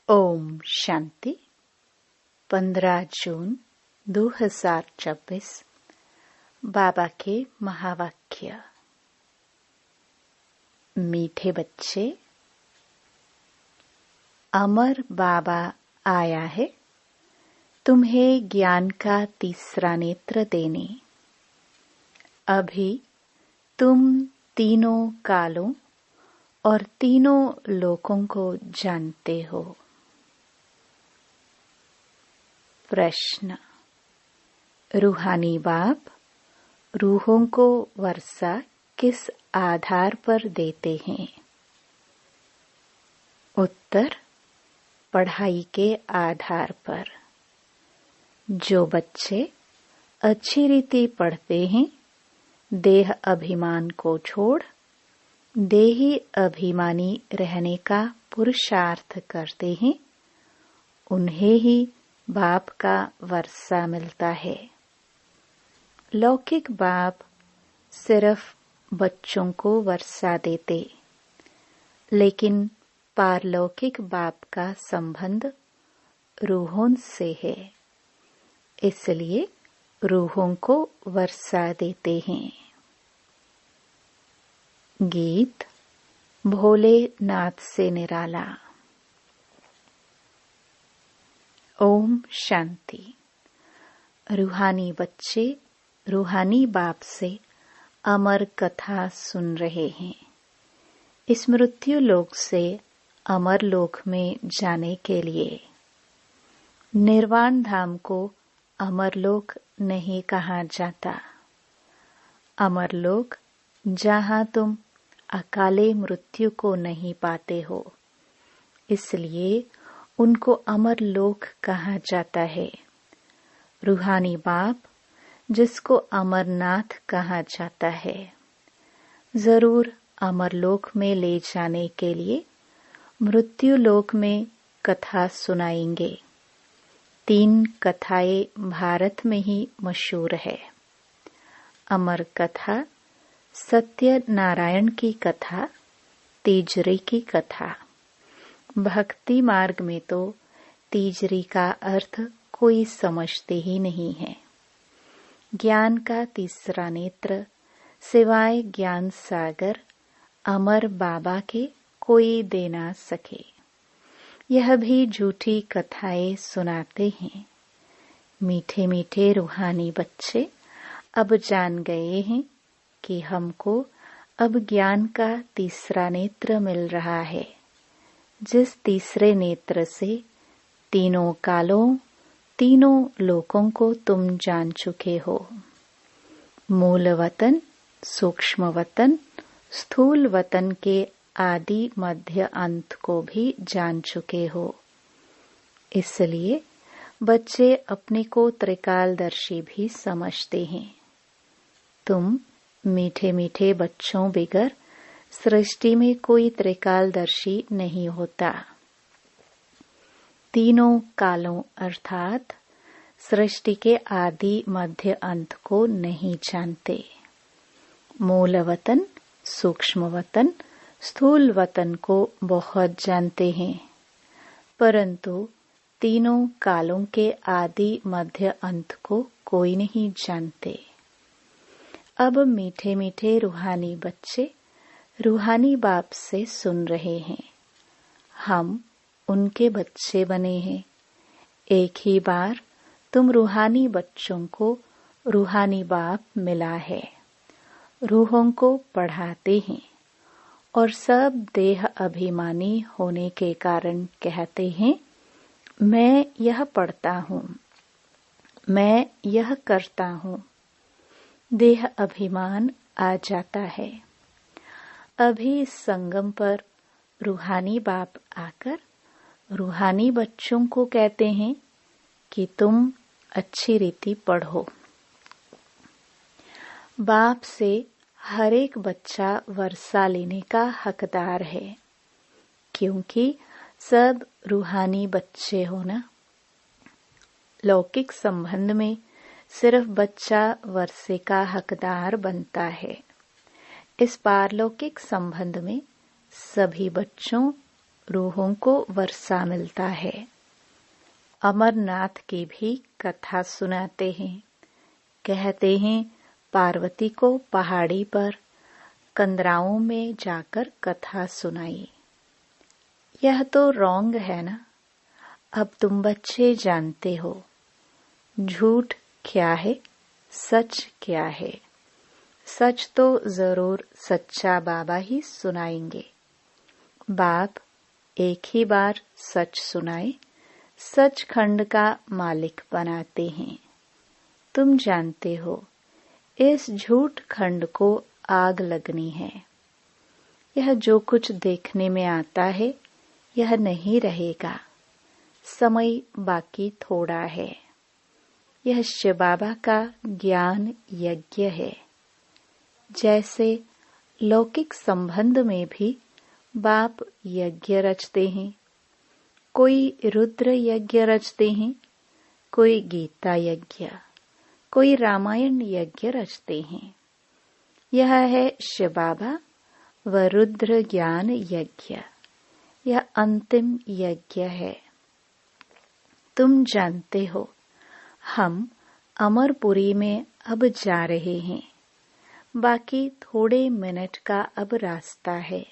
ओम शांति। 15 जून 2026 बाबा के महावाक्य। मीठे बच्चे, अमर बाबा आया है तुम्हें ज्ञान का तीसरा नेत्र देने। अभी तुम तीनों कालों और तीनों लोकों को जानते हो। प्रश्न। रूहानी बाप रूहों को वर्षा किस आधार पर देते हैं? उत्तर, पढ़ाई के आधार पर। जो बच्चे अच्छी रीति पढ़ते हैं, देह अभिमान को छोड़ देही अभिमानी रहने का पुरुषार्थ करते हैं, उन्हें ही बाप का वर्षा मिलता है। लौकिक बाप सिर्फ बच्चों को वर्षा देते, लेकिन पारलौकिक बाप का संबंध रूहों से है, इसलिए रूहों को वर्षा देते हैं। गीत भोलेनाथ से निराला। ओम शांति। रूहानी बच्चे रूहानी बाप से अमर कथा सुन रहे हैं। इस मृत्यु लोक से अमर लोक में जाने के लिए। निर्वाण धाम को अमर लोक नहीं कहा जाता। अमर लोक जहां तुम अकाले मृत्यु को नहीं पाते हो, इसलिए उनको अमर लोक कहा जाता है। रूहानी बाप जिसको अमरनाथ कहा जाता है, जरूर अमर लोक में ले जाने के लिए मृत्यु लोक में कथा सुनाएंगे। 3 कथाएं भारत में ही मशहूर है। अमर कथा सत्य नारायण की कथा, तीजरी की कथा। भक्ति मार्ग में तो तीजरी का अर्थ कोई समझते ही नहीं है। ज्ञान का तीसरा नेत्र सिवाय ज्ञान सागर अमर बाबा के कोई दे ना सके। यह भी झूठी कथाएं सुनाते हैं। मीठे मीठे रूहानी बच्चे अब जान गए हैं कि हमको अब ज्ञान का तीसरा नेत्र मिल रहा है, जिस तीसरे नेत्र से तीनों कालों तीनों लोकों को तुम जान चुके हो। मूल वतन, सूक्ष्म वतन, स्थूल वतन के आदि मध्य अंत को भी जान चुके हो। इसलिए बच्चे अपने को त्रिकालदर्शी भी समझते हैं। तुम मीठे मीठे बच्चों बिगर सृष्टि में कोई त्रिकालदर्शी नहीं होता। तीनों कालों अर्थात सृष्टि के आदि मध्य अंत को नहीं जानते। मूल वतन, सूक्ष्म वतन, स्थूल वतन को बहुत जानते हैं, परंतु तीनों कालों के आदि मध्य अंत को कोई नहीं जानते। अब मीठे मीठे रूहानी बच्चे रूहानी बाप से सुन रहे हैं। हम उनके बच्चे बने हैं। एक ही बार तुम रूहानी बच्चों को रूहानी बाप मिला है। रूहों को पढ़ाते हैं और सब देह अभिमानी होने के कारण कहते हैं, मैं यह पढ़ता हूँ, मैं यह करता हूँ। देह अभिमान आ जाता है। अभी इस संगम पर रूहानी बाप आकर रूहानी बच्चों को कहते हैं कि तुम अच्छी रीति पढ़ो। बाप से हर एक बच्चा वर्षा लेने का हकदार है, क्योंकि सब रूहानी बच्चे हो ना। लौकिक संबंध में सिर्फ बच्चा वर्षे का हकदार बनता है। इस पारलौकिक संबंध में सभी बच्चों रूहों को वर्षा मिलता है। अमरनाथ की भी कथा सुनाते हैं। कहते हैं पार्वती को पहाड़ी पर कंदराओं में जाकर कथा सुनाई। यह तो रॉन्ग है ना। अब तुम बच्चे जानते हो झूठ क्या है, सच क्या है। सच तो जरूर सच्चा बाबा ही सुनाएंगे। बाप एक ही बार सच सुनाए, सचखंड का मालिक बनाते हैं। तुम जानते हो इस झूठ खंड को आग लगनी है। यह जो कुछ देखने में आता है यह नहीं रहेगा। समय बाकी थोड़ा है। यह शिव बाबा का ज्ञान यज्ञ है। जैसे लौकिक संबंध में भी बाप यज्ञ रचते हैं। कोई रुद्र यज्ञ रचते हैं, कोई गीता यज्ञ, कोई रामायण यज्ञ रचते हैं। यह है शिव बाबा व रुद्र ज्ञान यज्ञ। यह अंतिम यज्ञ है। तुम जानते हो हम अमरपुरी में अब जा रहे हैं। बाकी थोड़े मिनट का अब रास्ता है।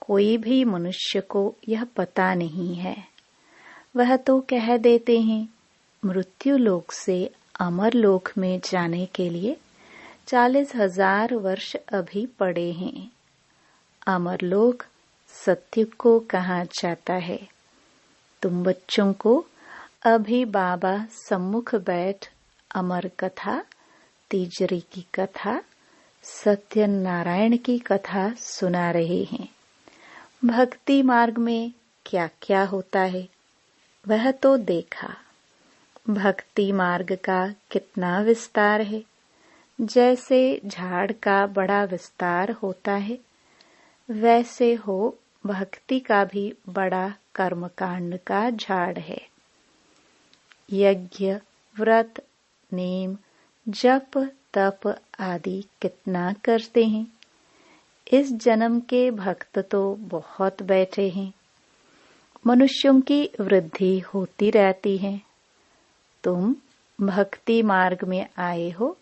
कोई भी मनुष्य को यह पता नहीं है। वह तो कह देते हैं मृत्यु लोक से अमर लोक में जाने के लिए 40,000 वर्ष अभी पड़े हैं। अमर लोक सत्युग को कहा जाता है। तुम बच्चों को अभी बाबा सम्मुख बैठ अमर कथा, तीजरी की कथा, सत्यनारायण की कथा सुना रहे हैं। भक्ति मार्ग में क्या क्या होता है वह तो देखा। भक्ति मार्ग का कितना विस्तार है। जैसे झाड़ का बड़ा विस्तार होता है वैसे हो भक्ति का भी बड़ा कर्मकांड का झाड़ है। यज्ञ, व्रत, नेम, जप, तप आदि कितना करते हैं। इस जन्म के भक्त तो बहुत बैठे हैं। मनुष्यों की वृद्धि होती रहती है। तुम भक्ति मार्ग में आए हो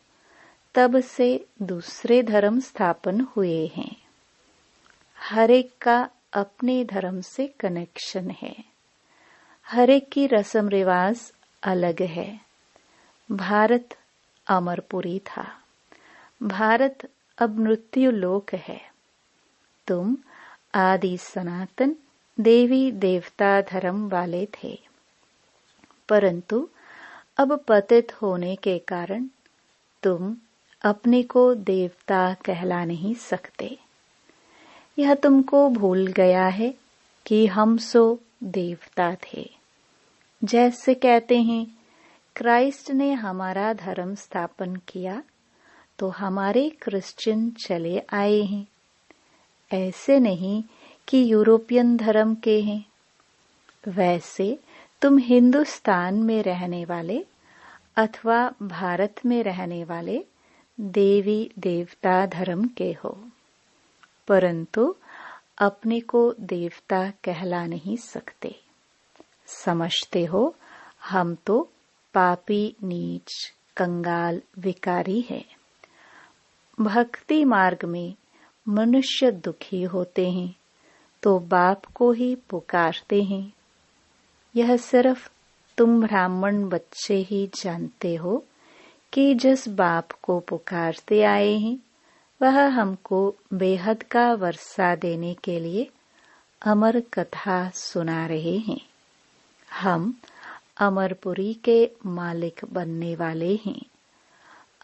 तब से दूसरे धर्म स्थापन हुए हैं। हर एक का अपने धर्म से कनेक्शन है। हर एक की रस्म रिवाज अलग है। भारत अमरपुरी था। भारत अब मृत्यु लोक है। तुम आदि सनातन देवी देवता धर्म वाले थे, परंतु अब पतित होने के कारण तुम अपने को देवता कहला नहीं सकते। यह तुमको भूल गया है कि हम सो देवता थे। जैसे कहते हैं क्राइस्ट ने हमारा धर्म स्थापन किया तो हमारे क्रिश्चियन चले आए हैं। ऐसे नहीं कि यूरोपियन धर्म के हैं। वैसे तुम हिंदुस्तान में रहने वाले अथवा भारत में रहने वाले देवी देवता धर्म के हो, परंतु अपने को देवता कहला नहीं सकते। समझते हो हम तो पापी, नीच, कंगाल, विकारी है। भक्ति मार्ग में मनुष्य दुखी होते हैं तो बाप को ही पुकारते हैं। यह सिर्फ तुम ब्राह्मण बच्चे ही जानते हो कि जिस बाप को पुकारते आए हैं वह हमको बेहद का वर्षा देने के लिए अमर कथा सुना रहे हैं। हम अमरपुरी के मालिक बनने वाले हैं।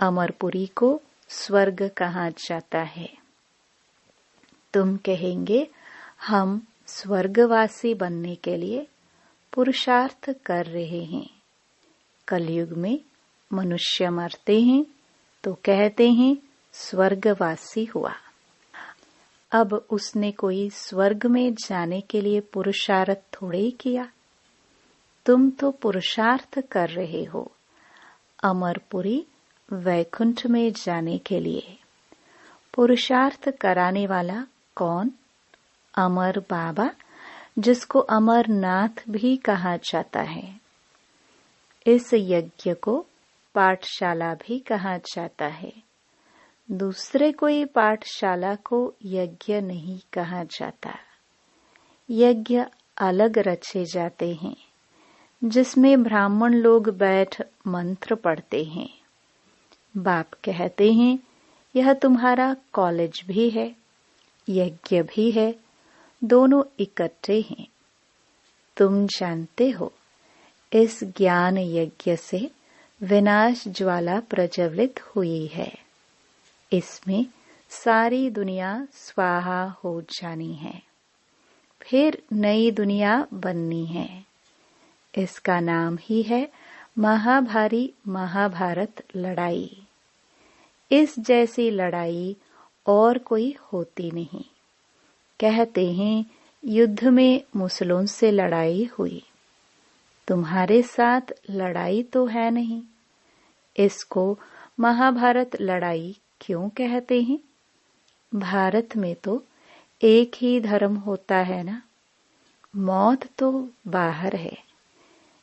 अमरपुरी को स्वर्ग कहा जाता है। तुम कहेंगे हम स्वर्गवासी बनने के लिए पुरुषार्थ कर रहे हैं। कलयुग में मनुष्य मरते हैं तो कहते हैं स्वर्गवासी हुआ। अब उसने कोई स्वर्ग में जाने के लिए पुरुषार्थ थोड़े ही किया। तुम तो पुरुषार्थ कर रहे हो अमरपुरी वैकुंठ में जाने के लिए। पुरुषार्थ कराने वाला कौन? अमर बाबा जिसको अमरनाथ भी कहा जाता है। इस यज्ञ को पाठशाला भी कहा जाता है। दूसरे कोई पाठशाला को यज्ञ नहीं कहा जाता। यज्ञ अलग रचे जाते हैं, जिसमें ब्राह्मण लोग बैठ मंत्र पढ़ते हैं। बाप कहते हैं, यह तुम्हारा कॉलेज भी है, यज्ञ भी है, दोनों इकट्ठे हैं। तुम जानते हो, इस ज्ञान यज्ञ से विनाश ज्वाला प्रज्वलित हुई है। इसमें सारी दुनिया स्वाहा हो जानी है, फिर नई दुनिया बननी है। इसका नाम ही है महाभारी महाभारत लड़ाई। इस जैसी लड़ाई और कोई होती नहीं। कहते हैं, युद्ध में मुसलों से लड़ाई हुई। तुम्हारे साथ लड़ाई तो है नहीं, इसको महाभारत लड़ाई क्यों कहते हैं? भारत में तो एक ही धर्म होता है ना। मौत तो बाहर है,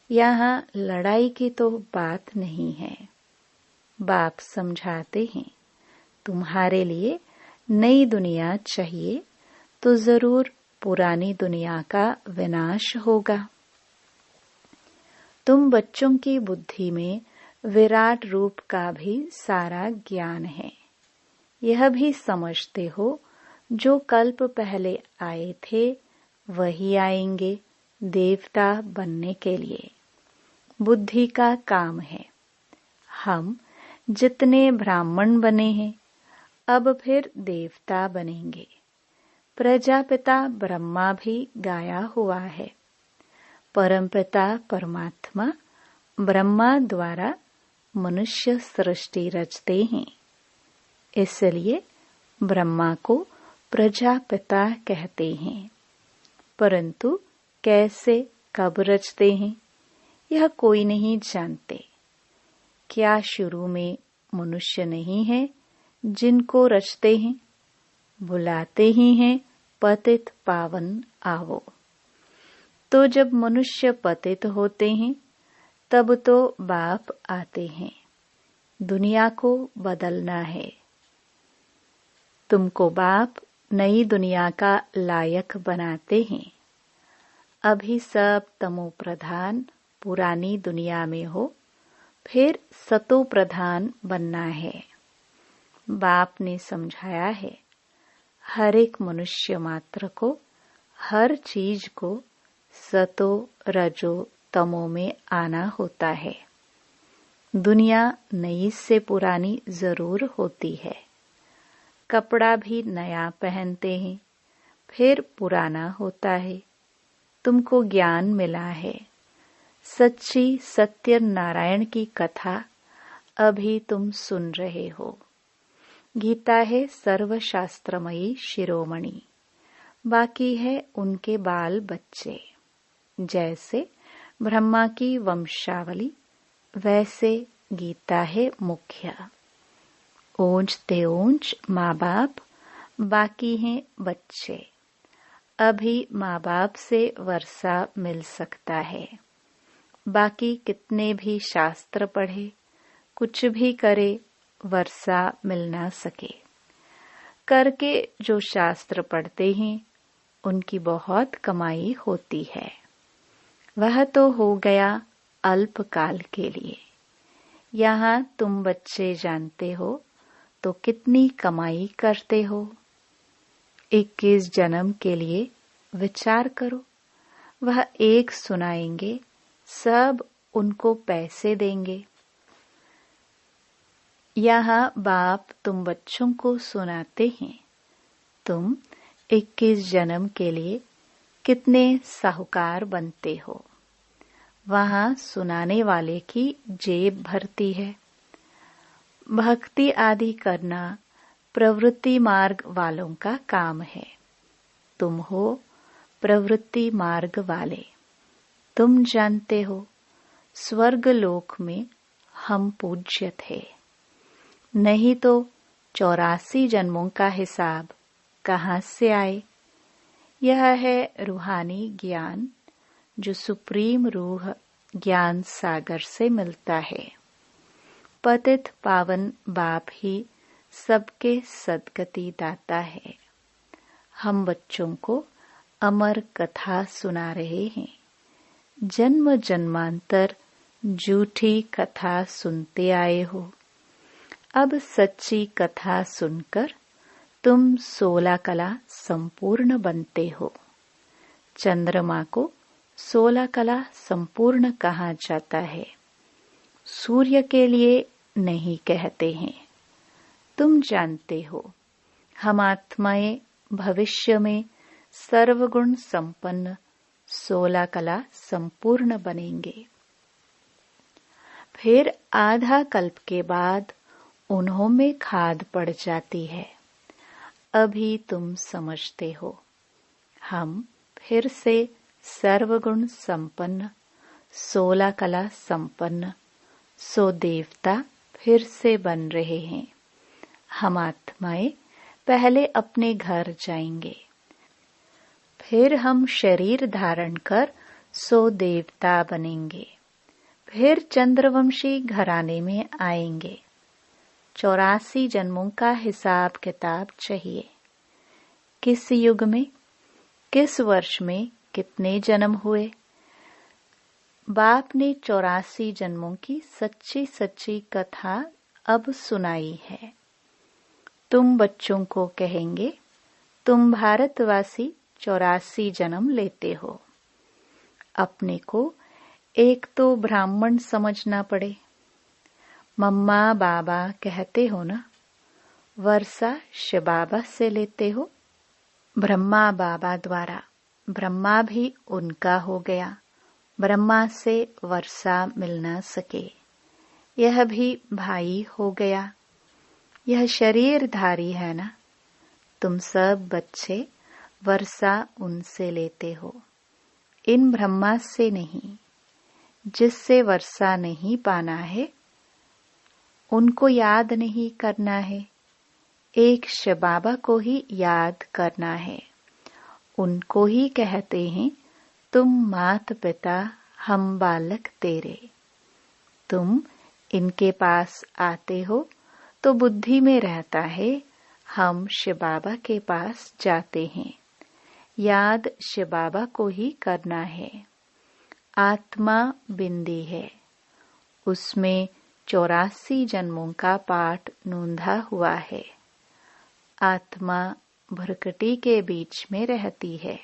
यहाँ लड़ाई की तो बात नहीं है। बाप समझाते हैं, तुम्हारे लिए नई दुनिया चाहिए तो जरूर पुरानी दुनिया का विनाश होगा। तुम बच्चों की बुद्धि में विराट रूप का भी सारा ज्ञान है। यह भी समझते हो, जो कल्प पहले आए थे वही आएंगे देवता बनने के लिए। बुद्धि का काम है। हम जितने ब्राह्मण बने हैं, अब फिर देवता बनेंगे। प्रजापिता ब्रह्मा भी गाया हुआ है। परमपिता परमात्मा ब्रह्मा द्वारा मनुष्य सृष्टि रचते हैं, इसलिए ब्रह्मा को प्रजापिता कहते हैं। परंतु कैसे कब रचते हैं, यह कोई नहीं जानते। क्या शुरू में मनुष्य नहीं है जिनको रचते हैं? बुलाते ही हैं, पतित पावन आवो। तो जब मनुष्य पतित होते हैं, तब तो बाप आते हैं। दुनिया को बदलना है। तुमको बाप नई दुनिया का लायक बनाते हैं। अभी सब तमो प्रधान पुरानी दुनिया में हो, फिर सतो प्रधान बनना है। बाप ने समझाया है, हर एक मनुष्य मात्र को, हर चीज को सतो रजो तमो में आना होता है। दुनिया नई से पुरानी जरूर होती है। कपड़ा भी नया पहनते हैं, फिर पुराना होता है। तुमको ज्ञान मिला है। सच्ची सत्य नारायण की कथा अभी तुम सुन रहे हो। गीता है सर्वशास्त्रमयी शिरोमणि, बाकी है उनके बाल बच्चे। जैसे ब्रह्मा की वंशावली, वैसे गीता है मुख्य। ओंज ते ओंज माँ बाप, बाकी हैं बच्चे। अभी माँ बाप से वर्षा मिल सकता है। बाकी कितने भी शास्त्र पढ़े, कुछ भी करे, वर्षा मिल ना सके। करके जो शास्त्र पढ़ते हैं, उनकी बहुत कमाई होती है। वह तो हो गया अल्पकाल के लिए। यहाँ तुम बच्चे जानते हो तो कितनी कमाई करते हो। 21 जन्म के लिए विचार करो। वह एक सुनाएंगे, सब उनको पैसे देंगे। यहाँ बाप तुम बच्चों को सुनाते हैं, तुम 21 जन्म के लिए कितने साहूकार बनते हो। वहाँ सुनाने वाले की जेब भरती है। भक्ति आदि करना प्रवृत्ति मार्ग वालों का काम है। तुम हो प्रवृत्ति मार्ग वाले। तुम जानते हो, स्वर्ग लोक में हम पूज्य थे, नहीं तो 84 जन्मों का हिसाब कहाँ से आए। यह है रूहानी ज्ञान जो सुप्रीम रूह ज्ञान सागर से मिलता है। पतित पावन बाप ही सबके सद्गति दाता है। हम बच्चों को अमर कथा सुना रहे हैं। जन्म जन्मांतर झूठी कथा सुनते आए हो। अब सच्ची कथा सुनकर तुम 16 कला संपूर्ण बनते हो। चंद्रमा को 16 कला संपूर्ण कहा जाता है, सूर्य के लिए नहीं कहते हैं। तुम जानते हो हम आत्माएं भविष्य में सर्वगुण संपन्न 16 कला संपूर्ण बनेंगे। फिर आधा कल्प के बाद उन्हों में खाद पड़ जाती है। अभी तुम समझते हो हम फिर से सर्वगुण संपन्न 16 कला संपन्न 100 देवता फिर से बन रहे हैं। हम आत्माएं पहले अपने घर जाएंगे, फिर हम शरीर धारण कर 100 देवता बनेंगे, फिर चंद्रवंशी घराने में आएंगे। 84 जन्मों का हिसाब किताब चाहिए। किस युग में, किस वर्ष में कितने जन्म हुए। बाप ने 84 जन्मों की सच्ची सच्ची कथा अब सुनाई है। तुम बच्चों को कहेंगे तुम भारतवासी 84 जन्म लेते हो। अपने को एक तो ब्राह्मण समझना पड़े। मम्मा बाबा कहते हो ना, वर्षा शिव बाबा से लेते हो। ब्रह्मा बाबा द्वारा ब्रह्मा भी उनका हो गया। ब्रह्मा से वर्षा मिल न सके, यह भी भाई हो गया। यह शरीरधारी है ना। तुम सब बच्चे वर्षा उनसे लेते हो, इन ब्रह्मा से नहीं। जिससे वर्षा नहीं पाना है उनको याद नहीं करना है, एक शिव बाबा को ही याद करना है। उनको ही कहते हैं तुम मात पिता हम बालक तेरे। तुम इनके पास आते हो तो बुद्धि में रहता है हम शिव बाबा के पास जाते हैं। याद शिव बाबा को ही करना है। आत्मा बिंदी है, उसमें 84 जन्मों का पाठ नोंधा हुआ है। आत्मा भ्रकटी के बीच में रहती है,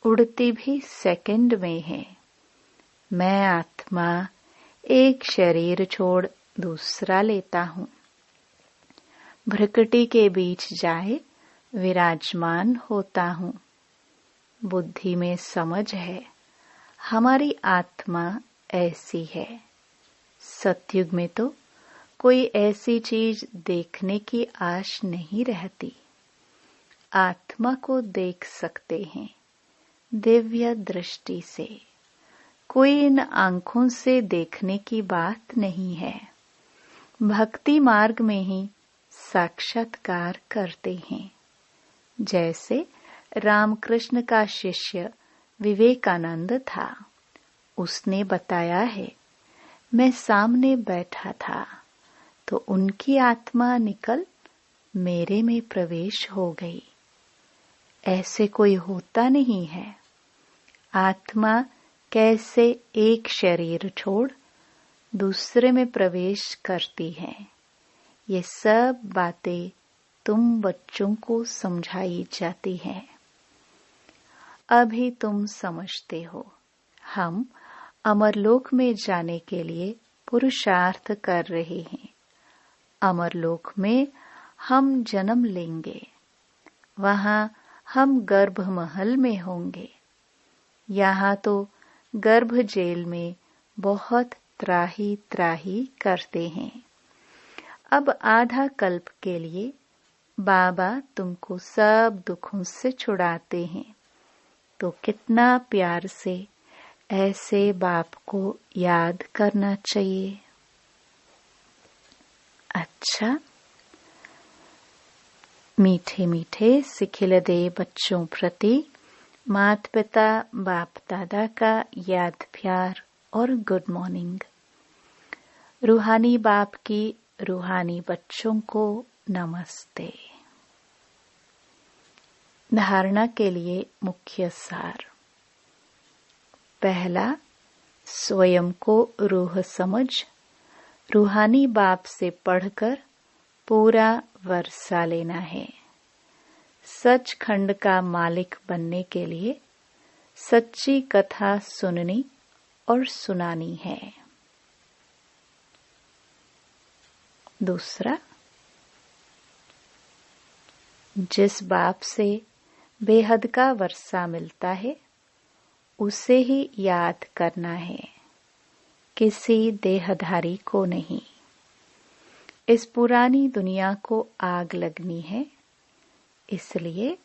उड़ती भी सेकंड में है। मैं आत्मा एक शरीर छोड़ दूसरा लेता हूँ। भ्रकटी के बीच जाए विराजमान होता हूँ। बुद्धि में समझ है हमारी आत्मा ऐसी है। सतयुग में तो कोई ऐसी चीज देखने की आश नहीं रहती। आत्मा को देख सकते हैं दिव्य दृष्टि से। कोई इन आंखों से देखने की बात नहीं है। भक्ति मार्ग में ही साक्षात्कार करते हैं। जैसे रामकृष्ण का शिष्य विवेकानंद था। उसने बताया है मैं सामने बैठा था तो उनकी आत्मा निकल मेरे में प्रवेश हो गई। ऐसे कोई होता नहीं है। आत्मा कैसे एक शरीर छोड़ दूसरे में प्रवेश करती है, ये सब बातें तुम बच्चों को समझाई जाती हैं। अभी तुम समझते हो हम अमरलोक में जाने के लिए पुरुषार्थ कर रहे हैं। अमरलोक में हम जन्म लेंगे, वहां हम गर्भ महल में होंगे। यहाँ तो गर्भ जेल में बहुत त्राही त्राही करते हैं। अब आधा कल्प के लिए बाबा तुमको सब दुखों से छुड़ाते हैं, तो कितना प्यार से ऐसे बाप को याद करना चाहिए। अच्छा, मीठे मीठे सिखिलदे बच्चों प्रति माता पिता बाप दादा का याद प्यार और गुड मॉर्निंग। रूहानी बाप की रूहानी बच्चों को नमस्ते। धारणा के लिए मुख्य सार। पहला, स्वयं को रूह समझ रूहानी बाप से पढ़कर पूरा वर्षा लेना है। सचखंड का मालिक बनने के लिए सच्ची कथा सुननी और सुनानी है। दूसरा, जिस बाप से बेहद का वर्षा मिलता है उसे ही याद करना है, किसी देहधारी को नहीं। इस पुरानी दुनिया को आग लगनी है, इसलिए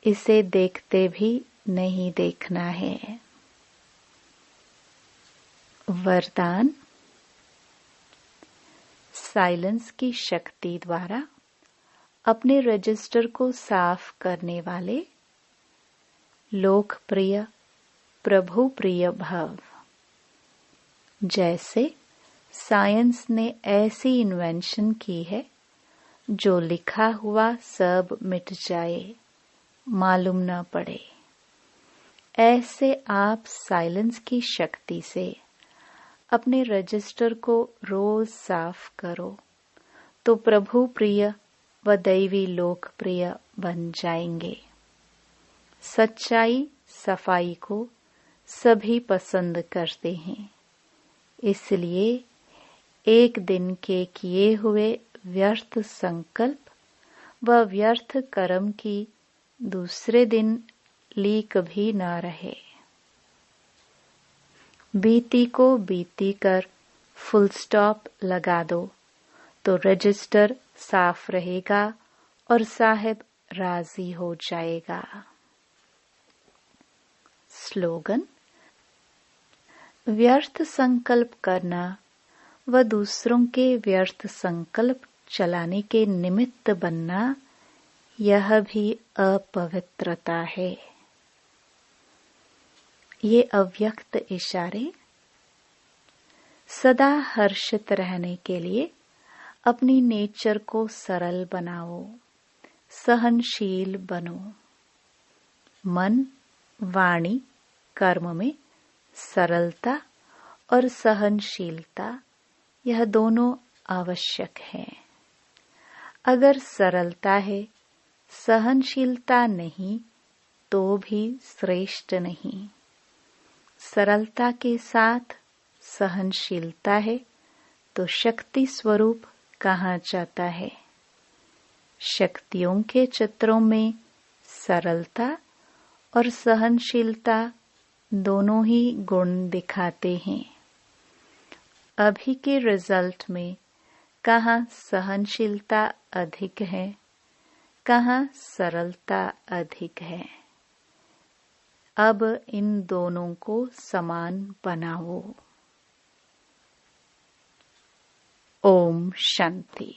इसे देखते भी नहीं देखना है। वरदान। साइलेंस की शक्ति द्वारा अपने रजिस्टर को साफ करने वाले लोकप्रिय प्रभु प्रिय भव। जैसे साइंस ने ऐसी इन्वेंशन की है जो लिखा हुआ सब मिट जाए, मालूम न पड़े। ऐसे आप साइलेंस की शक्ति से अपने रजिस्टर को रोज साफ करो तो प्रभु प्रिय व दैवी लोकप्रिय बन जाएंगे। सच्चाई सफाई को सभी पसंद करते हैं, इसलिए एक दिन के किए हुए व्यर्थ संकल्प व व्यर्थ कर्म की दूसरे दिन लीक भी न रहे। बीती को बीती कर फुल स्टॉप लगा दो तो रजिस्टर साफ रहेगा और साहिब राजी हो जाएगा। स्लोगन। व्यर्थ संकल्प करना व दूसरों के व्यर्थ संकल्प चलाने के निमित्त बनना, यह भी अपवित्रता है। ये अव्यक्त इशारे। सदा हर्षित रहने के लिए अपनी नेचर को सरल बनाओ, सहनशील बनो। मन, वाणी, कर्म में सरलता और सहनशीलता, यह दोनों आवश्यक है। अगर सरलता है, सहनशीलता नहीं तो भी श्रेष्ठ नहीं। सरलता के साथ सहनशीलता है तो शक्ति स्वरूप कहा जाता है। शक्तियों के चित्रों में सरलता और सहनशीलता दोनों ही गुण दिखाते हैं। अभी के रिजल्ट में कहाँ सहनशीलता अधिक है, कहाँ सरलता अधिक है। अब इन दोनों को समान बनाओ। ओम शांति।